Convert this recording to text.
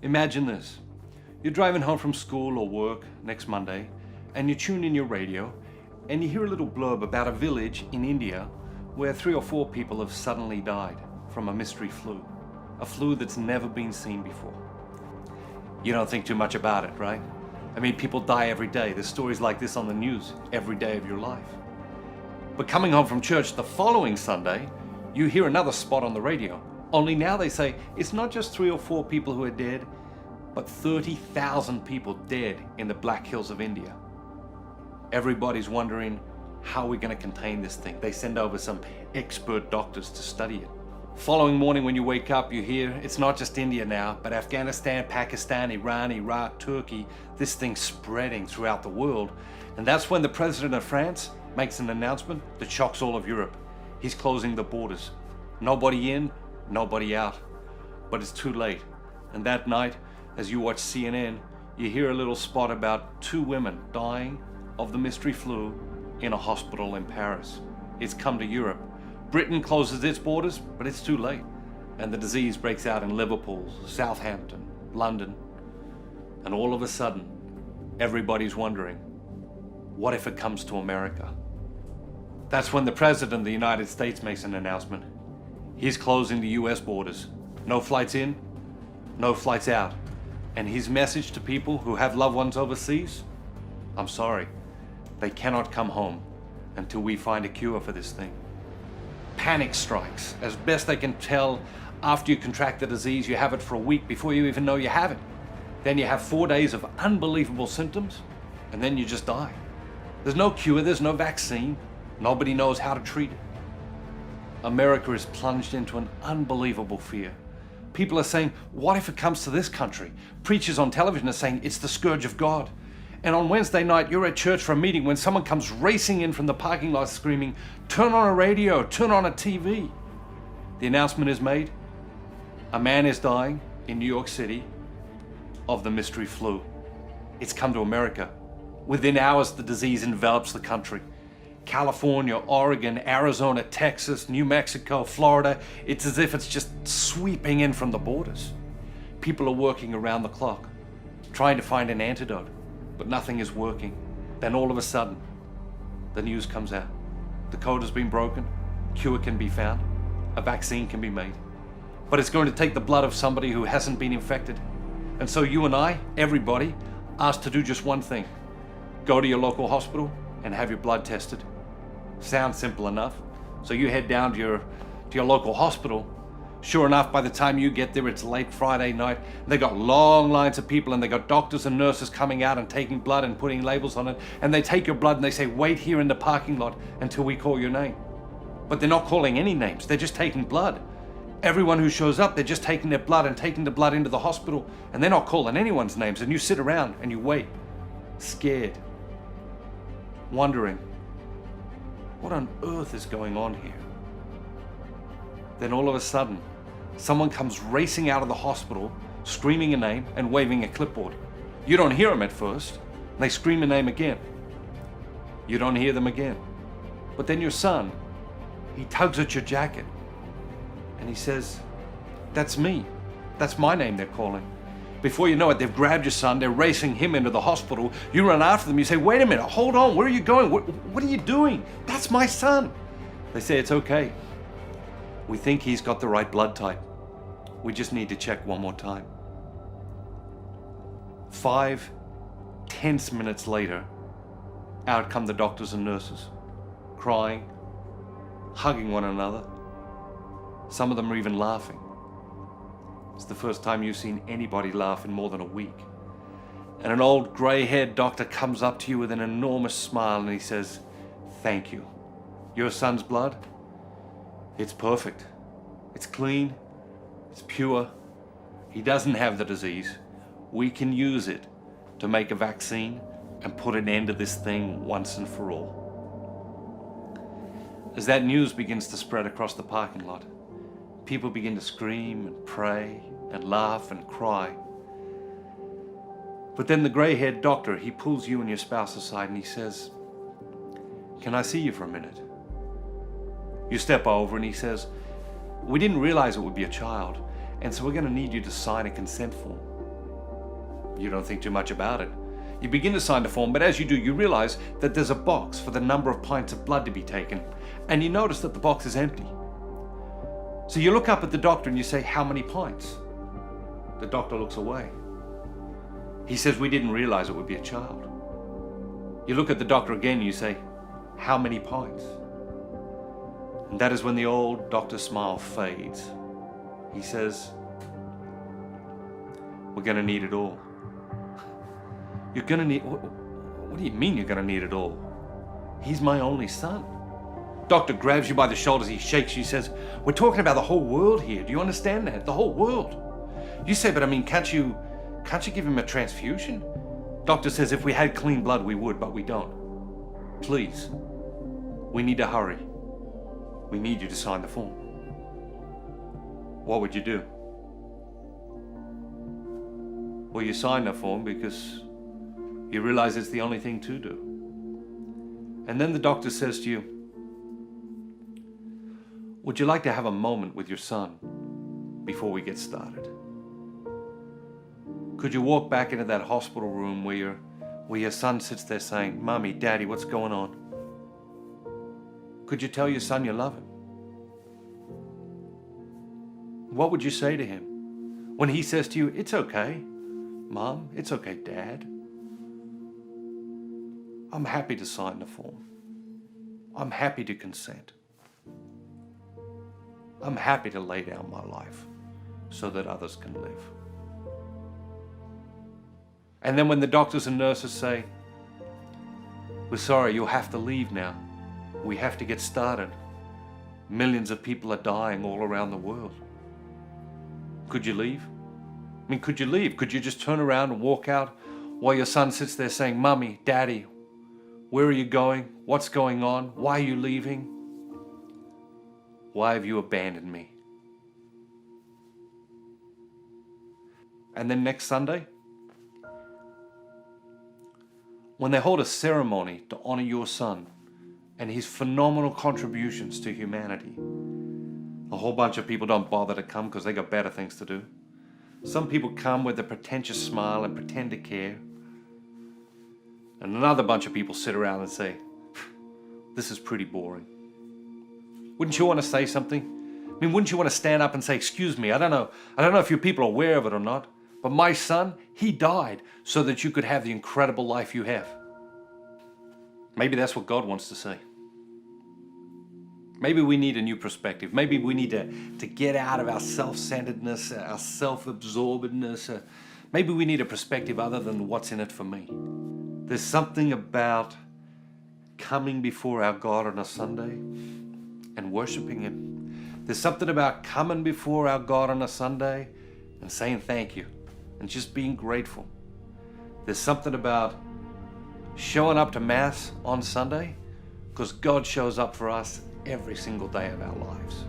Imagine this. You're driving home from school or work next Monday, and you tune in your radio, and you hear a little blurb about a village in India where 3 or 4 people have suddenly died from a mystery flu. A flu that's never been seen before. You don't think too much about it, right? I mean, people die every day. There's stories like this on the news every day of your life. But coming home from church the following Sunday, you hear another spot on the radio. Only now they say it's not just 3 or 4 people who are dead, but 30,000 people dead in the Black Hills of India. Everybody's wondering, how are we going to contain this thing? They send over some expert doctors to study it. Following morning when you wake up, you hear it's not just India now, but Afghanistan, Pakistan, Iran, Iraq, Turkey, this thing's spreading throughout the world. And that's when the president of France makes an announcement that shocks all of Europe. He's closing the borders. Nobody in, nobody out. But it's too late. And that night, as you watch CNN, you hear a little spot about 2 women dying of the mystery flu in a hospital in Paris. It's come to Europe. Britain closes its borders, but it's too late. And the disease breaks out in Liverpool, Southampton, London. And all of a sudden, everybody's wondering, what if it comes to America? That's when the President of the United States makes an announcement. He's closing the US borders. No flights in, no flights out. And his message to people who have loved ones overseas, I'm sorry, they cannot come home until we find a cure for this thing. Panic strikes. As best they can tell, after you contract the disease, you have it for a week before you even know you have it. Then you have 4 days of unbelievable symptoms, and then you just die. There's no cure, there's no vaccine. Nobody knows how to treat it. America is plunged into an unbelievable fear. People are saying, what if it comes to this country? Preachers on television are saying it's the scourge of God. And on Wednesday night, you're at church for a meeting when someone comes racing in from the parking lot screaming, turn on a radio, turn on a TV. The announcement is made. A man is dying in New York City of the mystery flu. It's come to America. Within hours, the disease envelops the country. California, Oregon, Arizona, Texas, New Mexico, Florida. It's as if it's just sweeping in from the borders. People are working around the clock, trying to find an antidote, but nothing is working. Then all of a sudden, the news comes out. The code has been broken, cure can be found, a vaccine can be made. But it's going to take the blood of somebody who hasn't been infected. And so you and I, everybody, asked to do just one thing. Go to your local hospital and have your blood tested. Sounds simple enough. So you head down to your local hospital. Sure enough, by the time you get there, it's late Friday night. They got long lines of people, and they got doctors and nurses coming out and taking blood and putting labels on it. And they take your blood and they say, wait here in the parking lot until we call your name. But they're not calling any names. They're just taking blood. Everyone who shows up, they're just taking their blood and taking the blood into the hospital. And they're not calling anyone's names. And you sit around and you wait, scared, wondering, what on earth is going on here? Then all of a sudden, someone comes racing out of the hospital, screaming a name and waving a clipboard. You don't hear them at first. They scream a name again. You don't hear them again. But then your son, he tugs at your jacket and he says, that's me. That's my name they're calling. Before you know it, they've grabbed your son, they're racing him into the hospital. You run after them, you say, wait a minute, hold on, where are you going? What are you doing? That's my son. They say, it's okay. We think he's got the right blood type. We just need to check one more time. 5 tense minutes later, out come the doctors and nurses, crying, hugging one another. Some of them are even laughing. It's the first time you've seen anybody laugh in more than a week. And an old gray-haired doctor comes up to you with an enormous smile and he says, thank you. Your son's blood? It's perfect. It's clean. It's pure. He doesn't have the disease. We can use it to make a vaccine and put an end to this thing once and for all. As that news begins to spread across the parking lot, people begin to scream and pray and laugh and cry. But then the gray-haired doctor, he pulls you and your spouse aside and he says, can I see you for a minute? You step over and he says, we didn't realize it would be a child, and so we're going to need you to sign a consent form. You don't think too much about it. You begin to sign the form, but as you do, you realize that there's a box for the number of pints of blood to be taken, and you notice that the box is empty. So you look up at the doctor and you say, "How many pints?" The doctor looks away. He says, "We didn't realize it would be a child." You look at the doctor again and you say, "How many pints?" And that is when the old doctor's smile fades. He says, "We're going to need it all." You're going to need... What do you mean you're going to need it all? He's my only son. Doctor grabs you by the shoulders, he shakes you, he says, "We're talking about the whole world here. Do you understand that? The whole world." You say, "But I mean, can't you give him a transfusion?" Doctor says, "If we had clean blood, we would, but we don't. Please, we need to hurry. We need you to sign the form." What would you do? Well, you sign the form because you realize it's the only thing to do. And then the doctor says to you, "Would you like to have a moment with your son before we get started? Could you walk back into that hospital room where your son sits there saying, 'Mommy, Daddy, what's going on?' Could you tell your son you love him? What would you say to him when he says to you, 'It's okay, Mom, it's okay, Dad. I'm happy to sign the form. I'm happy to consent. I'm happy to lay down my life so that others can live.'" And then when the doctors and nurses say, "We're sorry, you'll have to leave now. We have to get started. Millions of people are dying all around the world." Could you leave? I mean, could you leave? Could you just turn around and walk out while your son sits there saying, "Mommy, Daddy, where are you going? What's going on? Why are you leaving? Why have you abandoned me?" And then next Sunday, when they hold a ceremony to honor your son and his phenomenal contributions to humanity, a whole bunch of people don't bother to come because they got better things to do. Some people come with a pretentious smile and pretend to care. And another bunch of people sit around and say, "This is pretty boring." Wouldn't you want to say something? I mean, wouldn't you want to stand up and say, "Excuse me, I don't know if you people are aware of it or not, but my son, he died so that you could have the incredible life you have." Maybe that's what God wants to say. Maybe we need a new perspective. Maybe we need to get out of our self-centeredness, our self-absorbedness. Maybe we need a perspective other than what's in it for me. There's something about coming before our God on a Sunday and worshiping Him. There's something about coming before our God on a Sunday and saying thank you and just being grateful. There's something about showing up to Mass on Sunday because God shows up for us every single day of our lives.